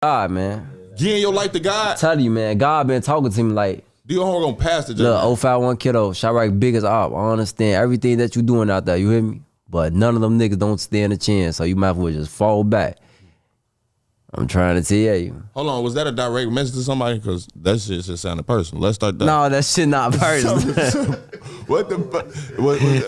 God, man. Giving your life to I'm God? telling you, man. God been talking to me like, You hold on past the look, 051 kiddo, shot right big as op. I understand everything that you doing out there, you hear me? But none of them niggas don't stand a chance, so you might as well just fall back. I'm trying to tell you. Hold on, was that a direct message to somebody? Because that shit just sounded personal. Let's start that. No, that shit not personal. What the fuck?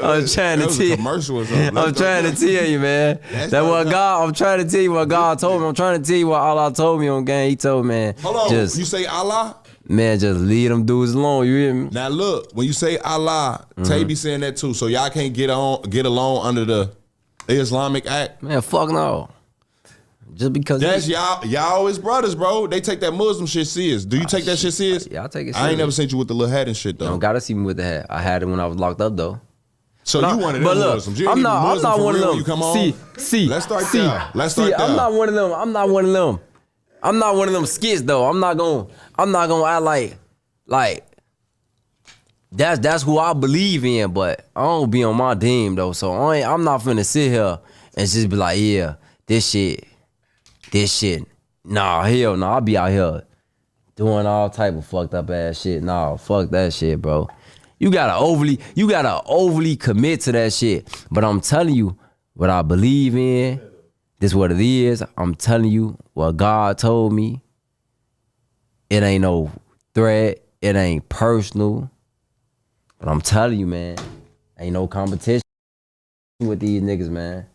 I'm trying to tell you. Commercial or something. I'm trying to tell you, man. That what God, I'm trying to tell you what God told me. I'm trying to tell you what Allah told me on game. He told me, man. Hold on, just, you say Allah? Man, just leave them dudes alone, you hear me? Now look, when you say Allah, Tay be saying that too. So y'all can't get along under the Islamic Act? Man, fuck no. Just because that's y'all always brothers, bro. They take that Muslim shit serious. Do you take that shit serious? Yeah, I take it serious. I ain't never seen you with the little hat and shit though. You don't gotta see me with the hat. I had it when I was locked up though. So you one of them Muslims. You I'm not one of them. You come on. See. Let's start there. Let's start there. I'm not one of them. I'm not one of them skits though. I'm not gonna act like that's who I believe in, but I don't be on my team though. So I'm not finna sit here and just be like, yeah, this shit. Nah, hell no. I'll be out here doing all type of fucked up ass shit. Nah, fuck that shit, bro. You gotta overly commit to that shit. But I'm telling you what I believe in. This what it is. I'm telling you what God told me. It ain't no threat. It ain't personal. But I'm telling you, man, ain't no competition with these niggas, man.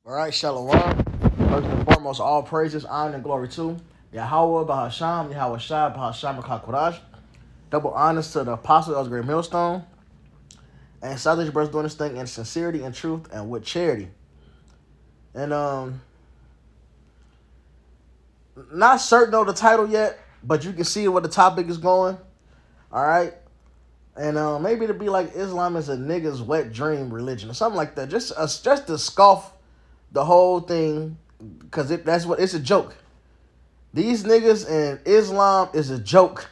All right, Shalom. First and foremost, all praises, honor, and glory to Yahweh, Bahasham, Yahweh Shai, Bahasham, Kakorash. Double honors to the apostle of the great millstone. And Southern brothers doing this thing in sincerity and truth and with charity. And not certain of the title yet, but you can see where the topic is going. All right. And maybe it'll be like Islam is a nigga's wet dream religion or something like that. Just to scoff the whole thing, because it's a joke. These niggas and Islam is a joke.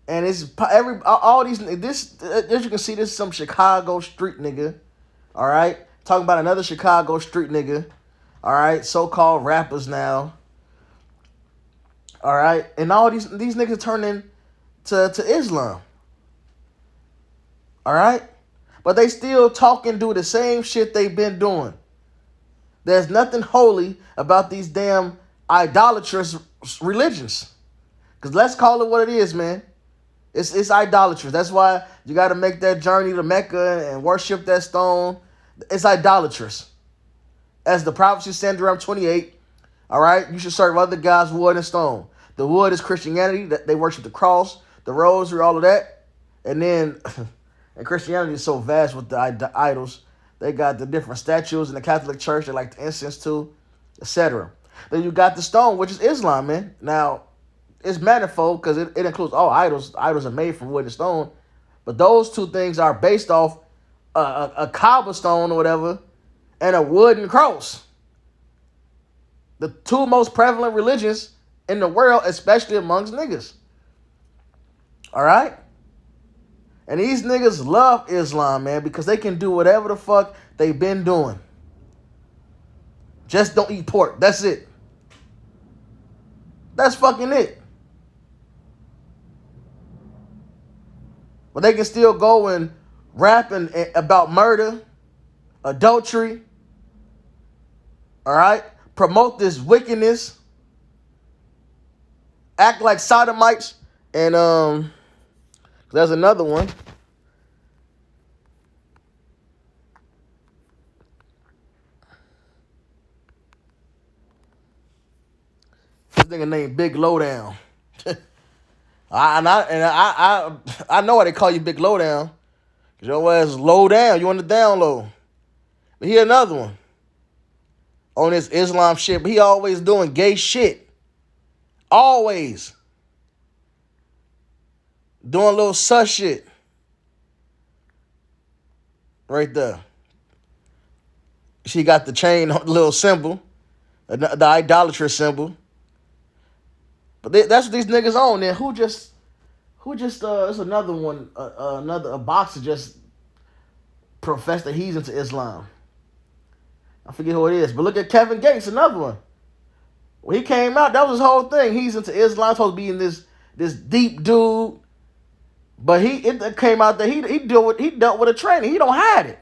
And it's all these, this, as you can see, this is some Chicago street nigga. All right. Talking about another Chicago street nigga. All right. So-called rappers now. All right. And all these niggas turning to Islam. All right. But they still talk and do the same shit they've been doing. There's nothing holy about these damn idolatrous religions. Because let's call it what it is, man. It's idolatrous. That's why you got to make that journey to Mecca and worship that stone. It's idolatrous. As the prophecy said in Deuteronomy 28, all right, you should serve other gods, wood and stone. The wood is Christianity. That they worship the cross, the rosary, all of that. And then, and Christianity is so vast with the idols. They got the different statues in the Catholic Church they like the incense to, etc. Then you got the stone, which is Islam, man. Now, it's manifold because it includes all idols. Idols are made from wood and stone. But those two things are based off a cobblestone or whatever and a wooden cross. The two most prevalent religions in the world, especially amongst niggas. All right? And these niggas love Islam, man, because they can do whatever the fuck they've been doing. Just don't eat pork. That's it. That's fucking it. But they can still go and rap about murder, adultery, all right? Promote this wickedness, act like sodomites, and there's another one. This nigga named Big Lowdown. I know why they call you Big Lowdown. Cause your ass is low down. You on the down low. But he another one. On this Islam shit. But he always doing gay shit. Always. Doing a little sus shit. Right there. She got the chain, little symbol. The idolatrous symbol. But that's what these niggas on. Then who just it's another one, a boxer just professed that he's into Islam. I forget who it is, but look at Kevin Gates, another one. When he came out, that was his whole thing. He's into Islam, supposed to be in this deep dude, but it came out that he dealt with a tranny. He don't hide it.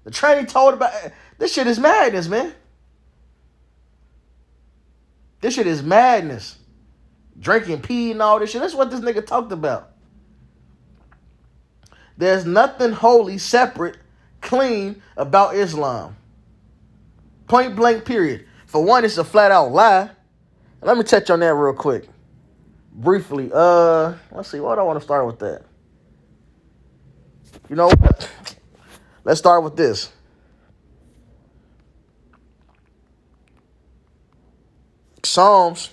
The tranny told about this shit is madness, man. This shit is madness. Drinking pee and all this shit. That's what this nigga talked about. There's nothing holy, separate, clean about Islam. Point blank, period. For one, it's a flat out lie. Let me touch on that real quick. Briefly. Let's see. What do I want to start with that? You know what? Let's start with this. Psalms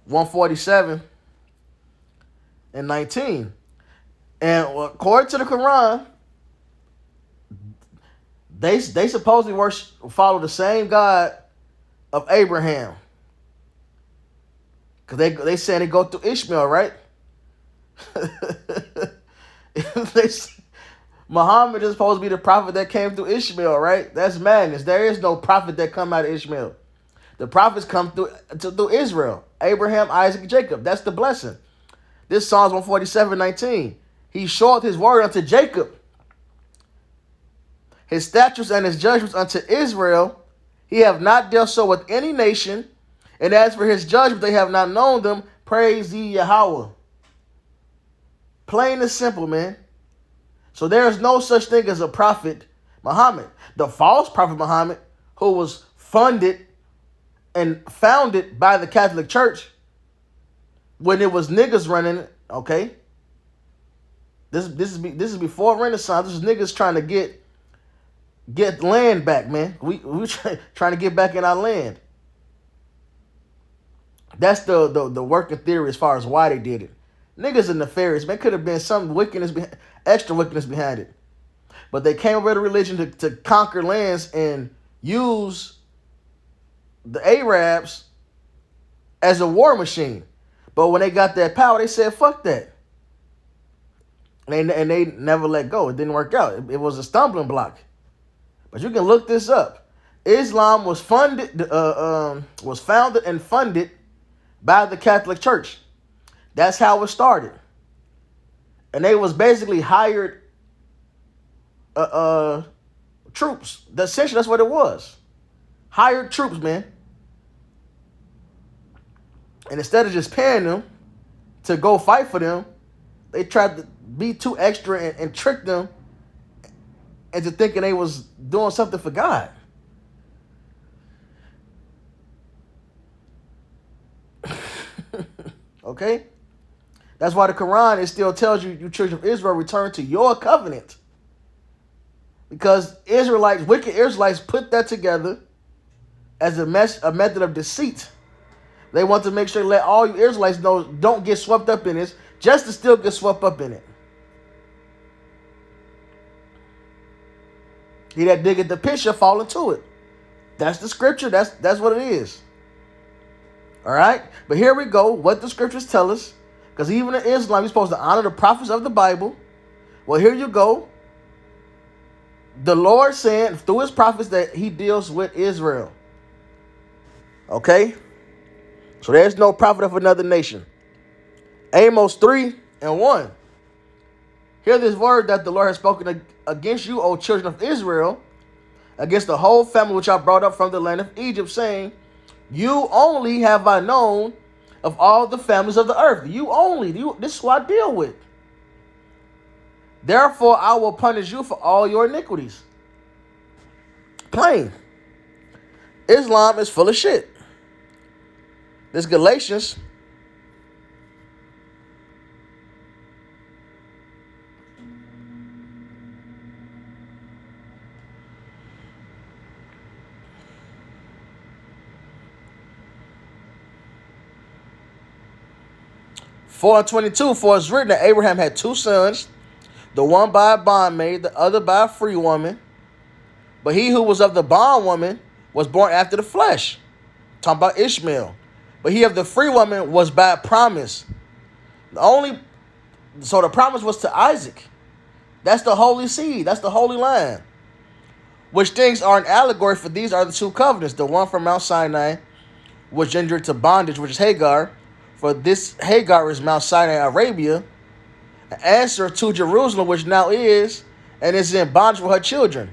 147 and 19. And according to the Quran, they supposedly follow the same God of Abraham. Because they saying they go through Ishmael, right? Muhammad is supposed to be the prophet that came through Ishmael, right? That's madness. There is no prophet that come out of Ishmael. The prophets come through Israel. Abraham, Isaac, Jacob. That's the blessing. This Psalms 147:19. He showed his word unto Jacob, his statutes and his judgments unto Israel. He have not dealt so with any nation. And as for his judgment, they have not known them. Praise ye Yahweh. Plain and simple, man. So there is no such thing as a prophet Muhammad. The false prophet Muhammad, who was funded and founded by the Catholic Church when it was niggas running it, okay? This is before Renaissance. This is niggas trying to get land back, man. We trying to get back in our land. That's the working theory as far as why they did it. Niggas are nefarious, man. Could have been some wickedness, extra wickedness behind it. But they came over to religion to conquer lands and use the Arabs as a war machine. But when they got that power, they said, fuck that. And they never let go. It didn't work out. It was a stumbling block. But you can look this up. Islam was founded and funded by the Catholic Church. That's how it started. And they was basically hired troops. Essentially, that's what it was. Hired troops, man. And instead of just paying them to go fight for them, they tried to be too extra and trick them into thinking they was doing something for God. Okay? That's why the Quran, it still tells you, you children of Israel, return to your covenant. Because wicked Israelites put that together as a method of deceit. They want to make sure to let all you Israelites know, don't get swept up in this, just to still get swept up in it. He that diggeth the pit shall fall into it. That's the scripture. That's what it is. All right? But here we go. What the scriptures tell us. Because even in Islam, you're supposed to honor the prophets of the Bible. Well, here you go. The Lord saying through his prophets that he deals with Israel. Okay? So there's no prophet of another nation. Amos 3:1. Hear this word that the Lord has spoken against you, O children of Israel, against the whole family which I brought up from the land of Egypt, saying, you only have I known of all the families of the earth. You only. This is who I deal with. Therefore, I will punish you for all your iniquities. Plain. Islam is full of shit. This Galatians 4:22, for it's written that Abraham had two sons, the one by a bondmaid, the other by a free woman. But he who was of the bondwoman was born after the flesh. Talking about Ishmael. But he of the free woman was by promise. So the promise was to Isaac. That's the holy seed. That's the holy line. Which things are an allegory for these are the two covenants. The one from Mount Sinai, which entered to bondage, which is Hagar. For this Hagar is Mount Sinai, Arabia. An answer to Jerusalem, which now is, and is in bondage with her children.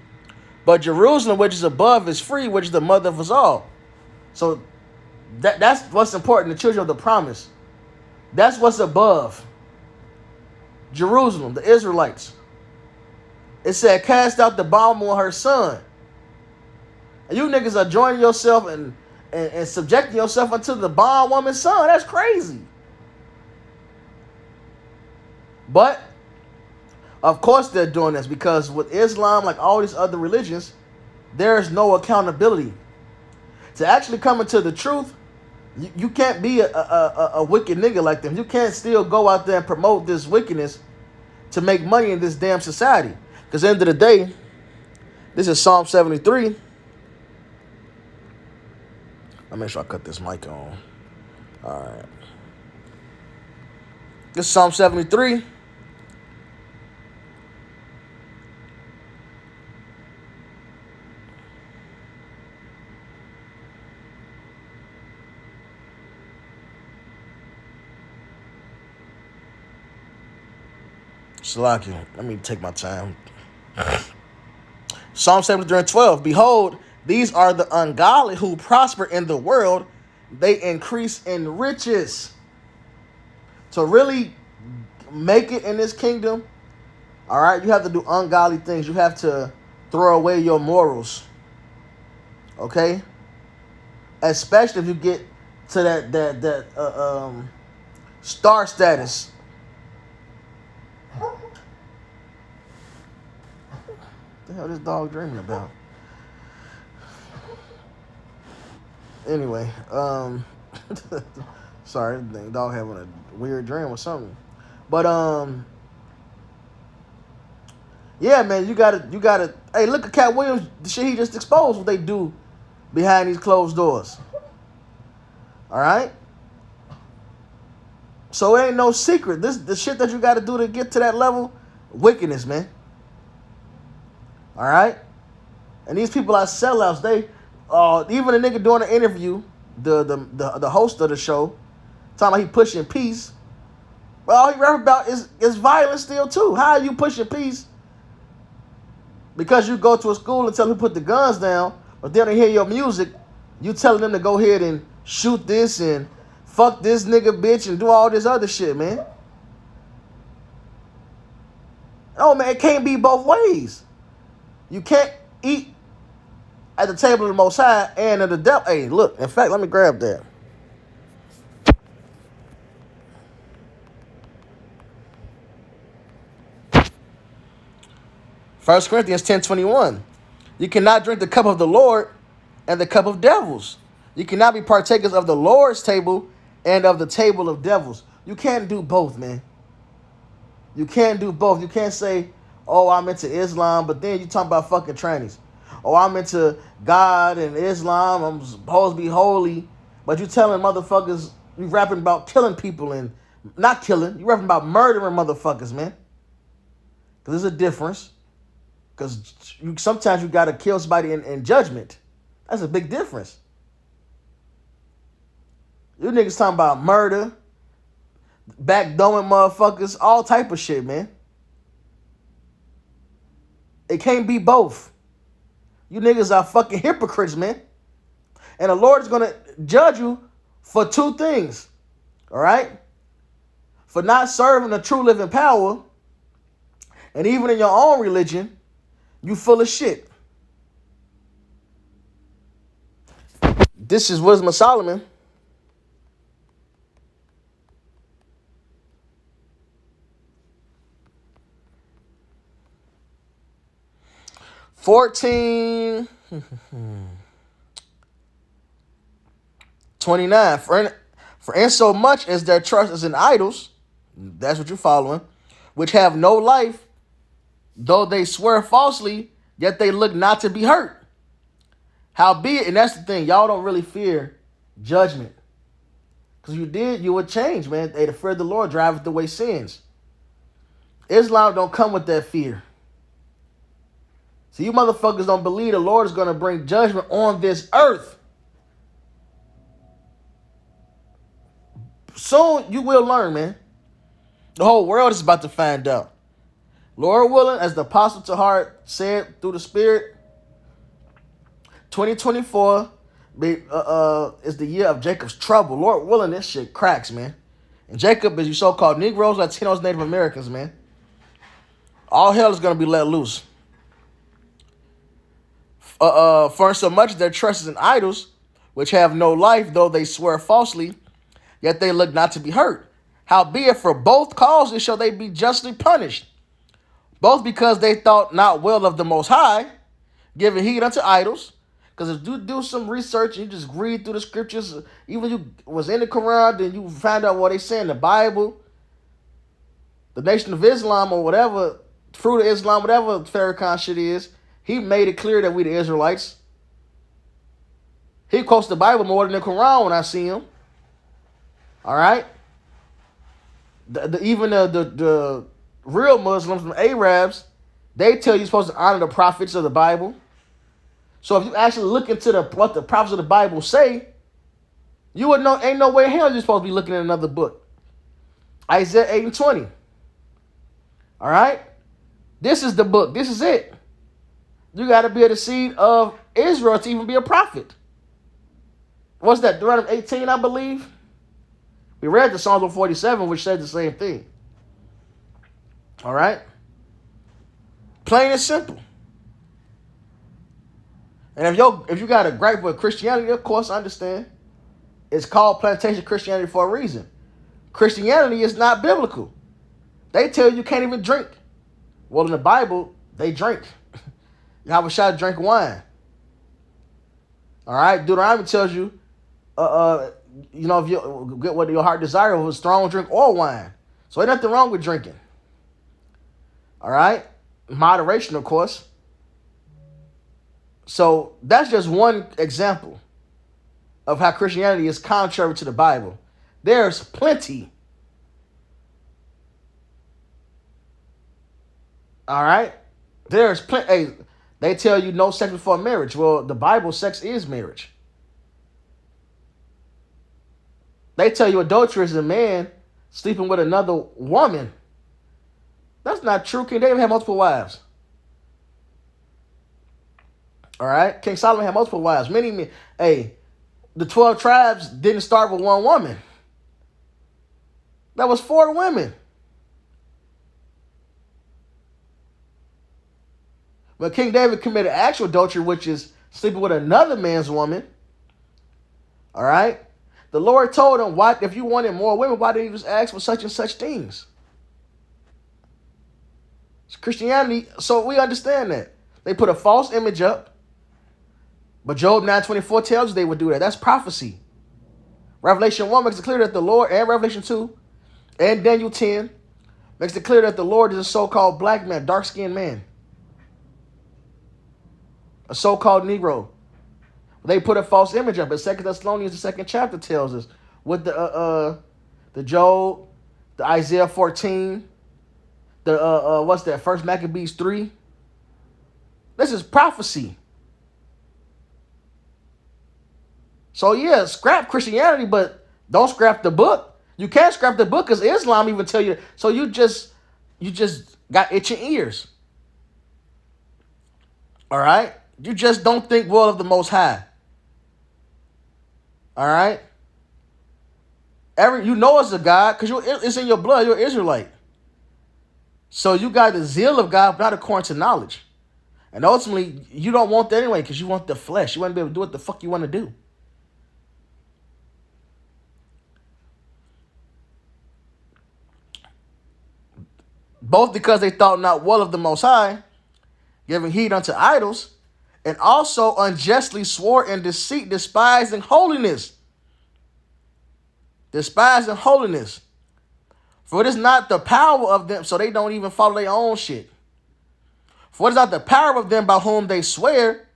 But Jerusalem, which is above, is free, which is the mother of us all. So that's what's important, the children of the promise. That's what's above. Jerusalem, the Israelites. It said, cast out the bondwoman with her son. And you niggas are joining yourself and subjecting yourself unto the bondwoman's son. That's crazy. But, of course they're doing this because with Islam, like all these other religions, there's no accountability. To actually come into the truth, you can't be a wicked nigga like them. You can't still go out there and promote this wickedness to make money in this damn society. Because at the end of the day, this is Psalm 73. I'll make sure I cut this mic on. All right. This is Psalm 73. Salakia, let me take my time. Psalm 73 and 12. Behold, these are the ungodly who prosper in the world. They increase in riches. To really make it in this kingdom, all right, you have to do ungodly things. You have to throw away your morals. Okay? Especially if you get to that star status. What the hell is this dog dreaming about? Anyway, sorry, the dog having a weird dream or something. But yeah, man, you gotta. Hey, look at Cat Williams. The shit he just exposed. What they do behind these closed doors. All right. So it ain't no secret. The shit that you got to do to get to that level, wickedness, man. All right. And these people are sellouts. They, even a nigga doing an interview, the host of the show, talking about he pushing peace. Well, all he rap about is violence still too. How are you pushing peace? Because you go to a school and tell them to put the guns down, but then they hear your music, you telling them to go ahead and shoot this and fuck this nigga bitch and do all this other shit, man. Oh, man, it can't be both ways. You can't eat at the table of the Most High and of the devil. Hey, look, in fact, let me grab that. First Corinthians 10:21. You cannot drink the cup of the Lord and the cup of devils. You cannot be partakers of the Lord's table and of the table of devils. You can't do both, man. You can't do both. You can't say, oh, I'm into Islam, but then you talking about fucking trannies. Oh, I'm into God and Islam. I'm supposed to be holy. But you telling motherfuckers, you rapping about killing people and not killing. You rapping about murdering motherfuckers, man. Because there's a difference. Because sometimes you got to kill somebody in judgment. That's a big difference. You niggas talking about murder, backdoing motherfuckers, all type of shit, man. It can't be both. You niggas are fucking hypocrites, man. And the Lord is going to judge you for two things. All right? For not serving the true living power. And even in your own religion, you full of shit. This is Wisdom of Solomon. $14.29. For in so much as their trust is in idols, that's what you're following, which have no life, though they swear falsely, yet they look not to be hurt. Howbeit, and that's the thing, y'all don't really fear judgment. Because you did, you would change, man. They the fear of the Lord driveth away sins. Islam don't come with that fear. So you motherfuckers don't believe the Lord is going to bring judgment on this earth. Soon you will learn, man. The whole world is about to find out. Lord willing, as the Apostle Tahar said through the Spirit, 2024 is the year of Jacob's trouble. Lord willing, this shit cracks, man. And Jacob is you so-called Negroes, Latinos, Native Americans, man. All hell is going to be let loose. For so much their trust is in idols, which have no life, though they swear falsely, yet they look not to be hurt. Howbeit for both causes shall they be justly punished, both because they thought not well of the Most High, giving heed unto idols. Because if you do some research and you just read through the scriptures, even you was in the Quran, then you find out what they say in the Bible, the Nation of Islam or whatever, Fruit of Islam, whatever Farrakhan shit is, he made it clear that we the Israelites. He quotes the Bible more than the Quran when I see him. All right? Even the real Muslims, the Arabs, they tell you you're supposed to honor the prophets of the Bible. So if you actually look into what the prophets of the Bible say, you would know ain't no way in hell you're supposed to be looking at another book. Isaiah 8 and 20. All right? This is the book. This is it. You got to be the seed of Israel to even be a prophet. What's that? Deuteronomy 18, I believe. We read the Psalms 147, which said the same thing. All right? Plain and simple. And if you got a gripe with Christianity, of course, I understand. It's called plantation Christianity for a reason. Christianity is not biblical. They tell you can't even drink. Well, in the Bible, they drink. Yahushua drank wine. All right? Deuteronomy tells you, if you get what your heart desires, was strong drink or wine. So ain't nothing wrong with drinking. All right? Moderation, of course. So that's just one example of how Christianity is contrary to the Bible. There's plenty. All right? There's plenty. Hey, they tell you no sex before marriage. Well, the Bible, sex is marriage. They tell you adultery is a man sleeping with another woman. That's not true. King David had multiple wives. All right? King Solomon had multiple wives. Many men. Hey, the 12 tribes didn't start with one woman. That was 4 women. But King David committed actual adultery, which is sleeping with another man's woman. All right? The Lord told him, "Why, if you wanted more women, why didn't you just ask for such and such things?" It's Christianity, so we understand that. They put a false image up. But Job 9:24 tells you they would do that. That's prophecy. Revelation 1 makes it clear that the Lord, and Revelation 2, and Daniel 10, makes it clear that the Lord is a so-called black man, dark-skinned man. A so-called Negro. They put a false image up. But 2 Thessalonians, the 2nd chapter, tells us with the Job, the Isaiah 14, the what's that? 1 Maccabees 3. This is prophecy. So yeah, scrap Christianity, but don't scrap the book. You can't scrap the book because Islam even tell you. So you just got itching ears. All right? You just don't think well of the Most High. All right? You know it's a God because it's in your blood. You're an Israelite. So you got the zeal of God, but not according to knowledge. And ultimately, you don't want that anyway because you want the flesh. You want to be able to do what the fuck you want to do. Both because they thought not well of the Most High, giving heed unto idols, and also unjustly swore in deceit, despising holiness. Despising holiness. For it is not the power of them, so they don't even follow their own shit. For it is not the power of them by whom they swear,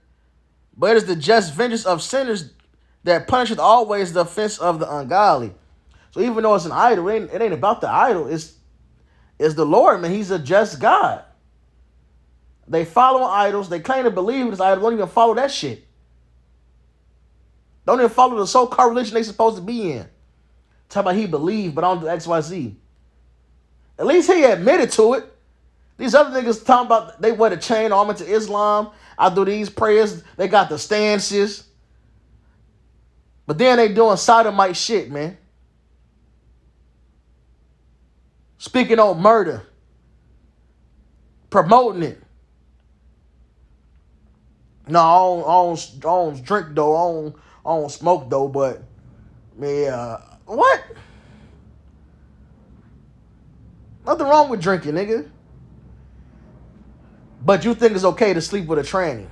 but it is the just vengeance of sinners that punisheth always the offense of the ungodly. So even though it's an idol, it ain't about the idol. is the Lord, man. He's a just God. They follow idols. They claim to believe in this idol. Don't even follow that shit. Don't even follow the so-called religion they supposed to be in. Talk about he believed, but I don't do X, Y, Z. At least he admitted to it. These other niggas talking about they wear the chain armor to Islam. I do these prayers. They got the stances. But then they doing sodomite shit, man. Speaking on murder. Promoting it. No, I don't drink though. I don't smoke though, but yeah. What? Nothing wrong with drinking, nigga. But you think it's okay to sleep with a tranny,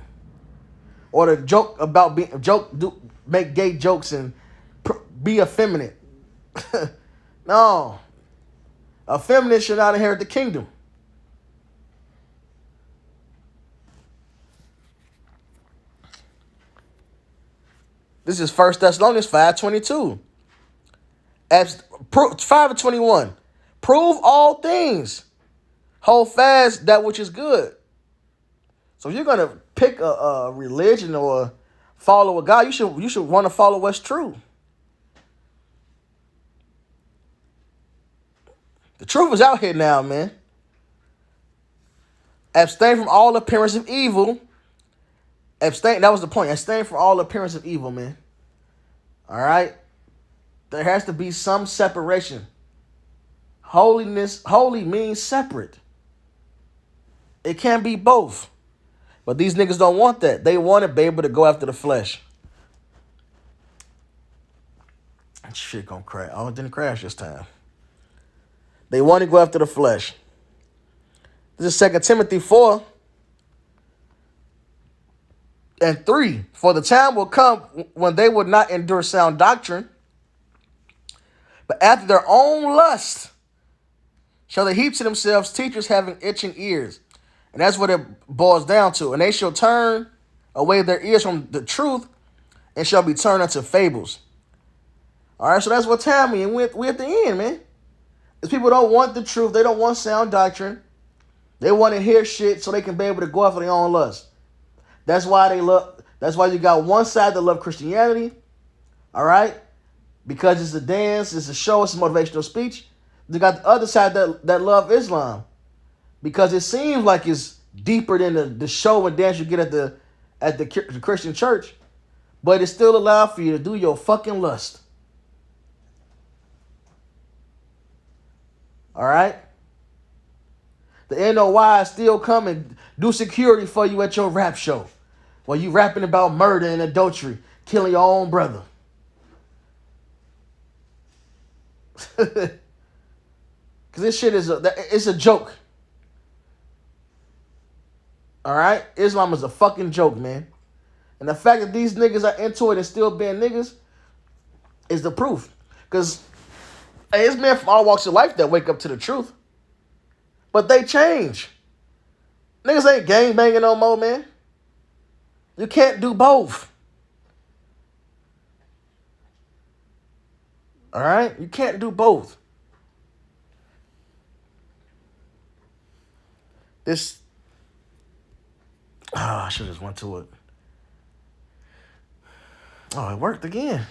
or to joke about make gay jokes and be effeminate? No, a feminist should not inherit the kingdom. This is 1 Thessalonians 5:22. 5:21. Prove all things. Hold fast that which is good. So if you're gonna pick a religion or follow a God, you should want to follow what's true. The truth is out here now, man. Abstain from all appearance of evil. Abstain. That was the point. Abstain from all appearance of evil, man. All right. There has to be some separation. Holy means separate. It can't be both. But these niggas don't want that. They want to be able to go after the flesh. Shit gonna crash. Oh, it didn't crash this time. They want to go after the flesh. This is 2 Timothy 4:3. For the time will come when they will not endure sound doctrine, but after their own lust shall they heap to themselves teachers having itching ears. And that's what it boils down to. And they shall turn away their ears from the truth and shall be turned unto fables. All right, so that's what time we we're at the end, man. These people don't want the truth. They don't want sound doctrine. They want to hear shit so they can be able to go after their own lust. That's why you got one side that love Christianity, all right? Because it's a dance, it's a show, it's a motivational speech. You got the other side that love Islam. Because it seems like it's deeper than the show and dance you get at the Christian church. But it's still allowed for you to do your fucking lust. All right? The NOI still come and do security for you at your rap show. While you rapping about murder and adultery, killing your own brother. Because this shit it's a joke. All right? Islam is a fucking joke, man. And the fact that these niggas are into it and still being niggas is the proof. Because it's men from all walks of life that wake up to the truth. But they change. Niggas ain't gangbanging no more, man. You can't do both. All right? You can't do both. I should have just went to it. Oh, it worked again.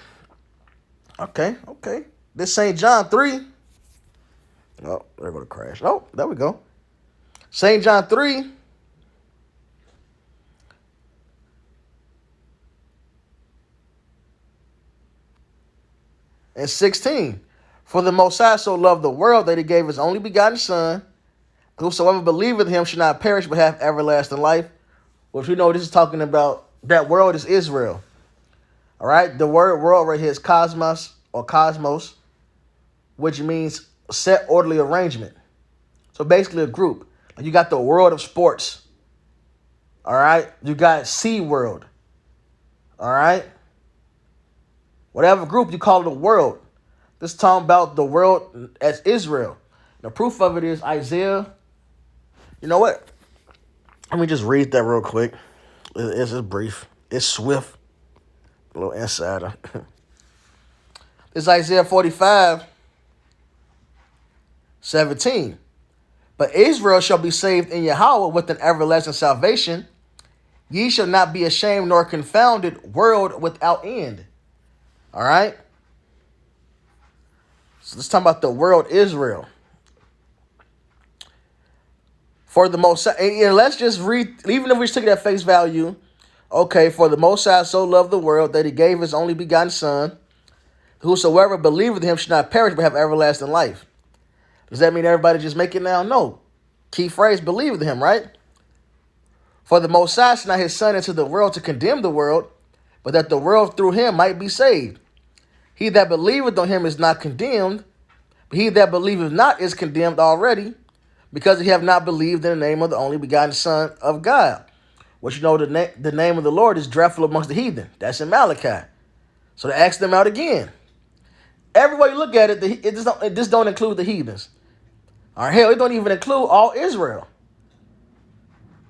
Okay. This St. John 3. Oh, they're going to crash. Oh, there we go. St. John 3. And 16. For the Most High so loved the world that he gave his only begotten Son. Whosoever believeth him should not perish but have everlasting life. Which we know this is talking about, that world is Israel. All right? The word world right here is cosmos or cosmos, which means set orderly arrangement. So basically a group. You got the world of sports. All right? You got Sea World. All right? Whatever group you call it a world. This is talking about the world as Israel. The proof of it is Isaiah. You know what? Let me just read that real quick. It's just brief. It's swift. A little insider. It's Isaiah 45:17. But Israel shall be saved in Yahweh with an everlasting salvation. Ye shall not be ashamed nor confounded, world without end. All right? So let's talk about the world Israel. For the most, and let's just read, even if we took it at face value, okay, for the Most High so loved the world that he gave his only begotten Son, whosoever believeth in him should not perish but have everlasting life. Does that mean everybody just make it now? No. Key phrase, believeth in him, right? For the Most High sent not his Son into the world to condemn the world, but that the world through him might be saved. He that believeth on him is not condemned, but he that believeth not is condemned already, because he have not believed in the name of the only begotten Son of God. Which, you know, the name of the Lord is dreadful amongst the heathen. That's in Malachi. So to ask them out again. Every way you look at it, it just don't include the heathens. Or hell, it don't even include all Israel.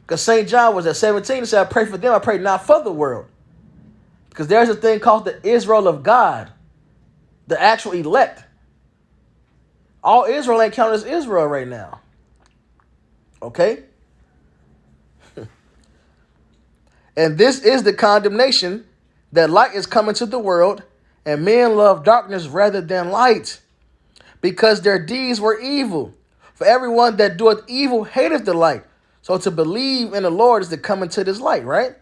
Because St. John was at 17 and said, I pray for them, I pray not for the world. Because there's a thing called the Israel of God, the actual elect. All Israel ain't counted as Israel right now. Okay? And this is the condemnation, that light is coming to the world, and men love darkness rather than light, because their deeds were evil. For everyone that doeth evil hateth the light. So to believe in the Lord is to come into this light, right?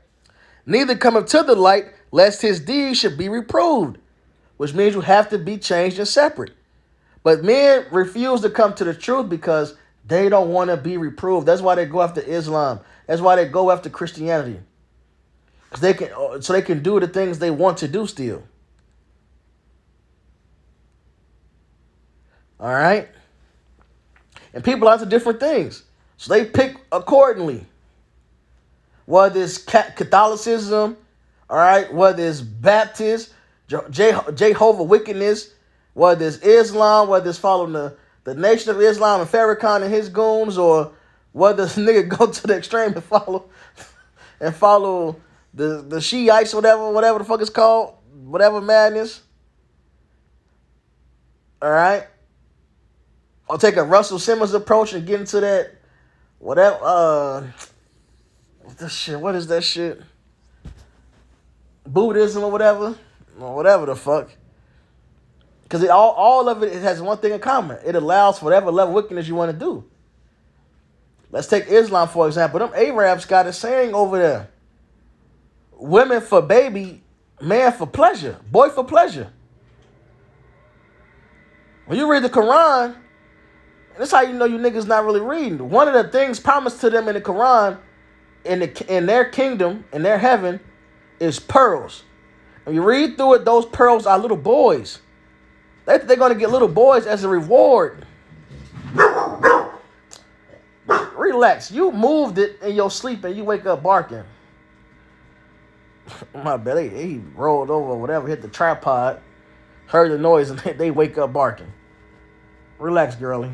Neither cometh to the light, lest his deeds should be reproved, which means you have to be changed and separate. But men refuse to come to the truth because they don't want to be reproved. That's why they go after Islam. That's why they go after Christianity. So they can do the things they want to do still. All right? And people are into different things. So they pick accordingly. Whether it's Catholicism, all right, whether it's Baptist, Jehovah wickedness, whether it's Islam, whether it's following the Nation of Islam and Farrakhan and his goons, or whether this nigga go to the extreme and follow the Shiites, whatever the fuck it's called, whatever madness. All right. I'll take a Russell Simmons approach and get into that, whatever, what is that shit? Buddhism or whatever the fuck. Because all of it has one thing in common. It allows for whatever level of wickedness you want to do. Let's take Islam, for example. Them Arabs got a saying over there. Women for baby, man for pleasure, boy for pleasure. When you read the Quran, that's how you know you niggas not really reading. One of the things promised to them in the Quran, in their kingdom, in their heaven, is pearls. When you read through it, those pearls are little boys. They're going to get little boys as a reward. Relax. You moved it in your sleep and you wake up barking. My bad. He rolled over, whatever, hit the tripod, heard the noise, and they wake up barking. Relax, girlie.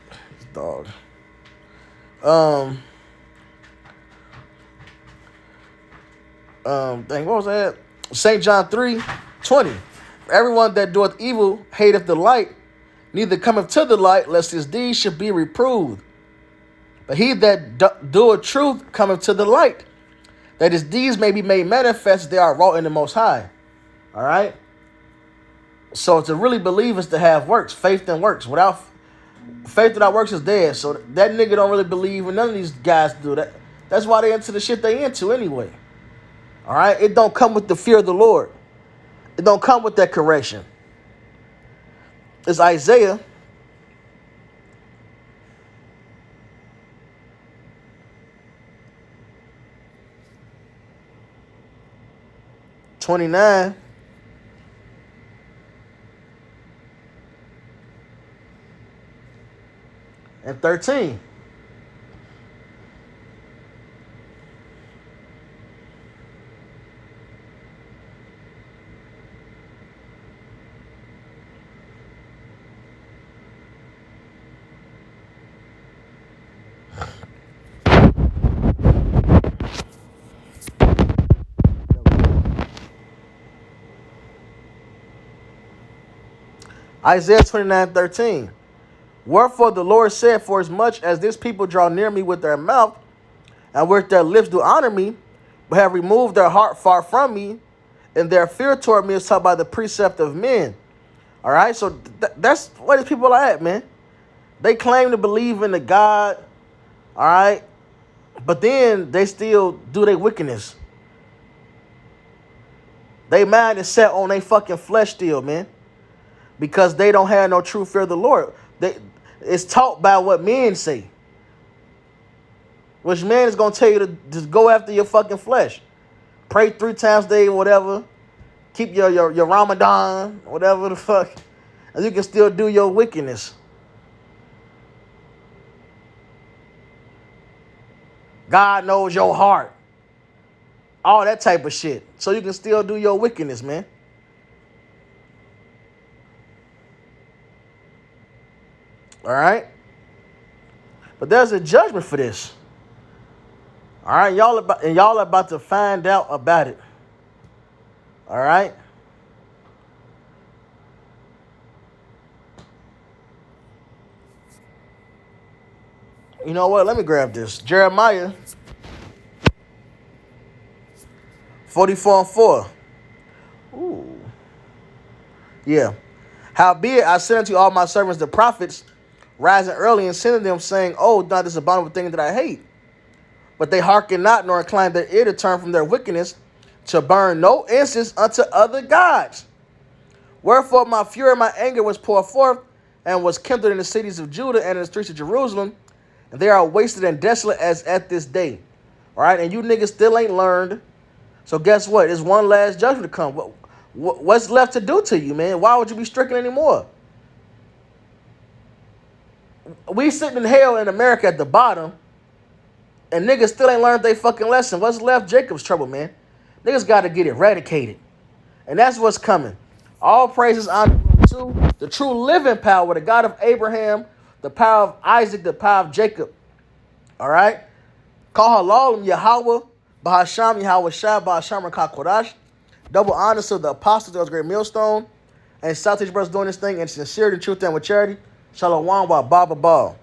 This dog. What was that? St. John 3:20. For everyone that doeth evil hateth the light, neither cometh to the light, lest his deeds should be reproved. But he that doeth truth cometh to the light, that his deeds may be made manifest, they are wrought in the Most High. All right? So to really believe is to have works, faith and works. Faith without works is dead. So that nigga don't really believe, and none of these guys do that. That's why they into the shit they into anyway. All right? It don't come with the fear of the Lord. It don't come with that correction. It's Isaiah 29. And 13. Isaiah 29:13. Wherefore the Lord said, for as much as this people draw near me with their mouth, and with their lips do honor me, but have removed their heart far from me, and their fear toward me is taught by the precept of men. All right, so that's what these people are at, man. They claim to believe in the God, all right, but then they still do their wickedness. They mind is set on their fucking flesh still, man, because they don't have no true fear of the Lord. It's taught by what men say, which man is going to tell you to just go after your fucking flesh. Pray 3 times a day, whatever. Keep your Ramadan, whatever the fuck. And you can still do your wickedness. God knows your heart. All that type of shit. So you can still do your wickedness, man. All right? But there's a judgment for this. All right? Y'all are about to find out about it. All right? You know what? Let me grab this. Jeremiah 44:4. Ooh. Yeah. Howbeit I sent unto all my servants the prophets, rising early and sending them, saying, oh, not this abominable thing that I hate. But they hearken not, nor incline their ear to turn from their wickedness, to burn no incense unto other gods. Wherefore my fury and my anger was poured forth, and was kindled in the cities of Judah and in the streets of Jerusalem, and they are wasted and desolate as at this day. All right, and you niggas still ain't learned. So guess what? There's one last judgment to come. What's left to do to you, man? Why would you be stricken anymore? We sitting in hell in America at the bottom, and niggas still ain't learned their fucking lesson. What's left? Jacob's trouble, man. Niggas got to get eradicated. And that's what's coming. All praises honor to the true living power, the God of Abraham, the power of Isaac, the power of Jacob. All right? Call Halal Yahweh, Bahasham Yahweh Shah, Bahasham Kodash. Double honors to the apostles of the great millstone. And South East brothers doing this thing in sincerity, truth, and with charity. Shalom wa Baba Ball.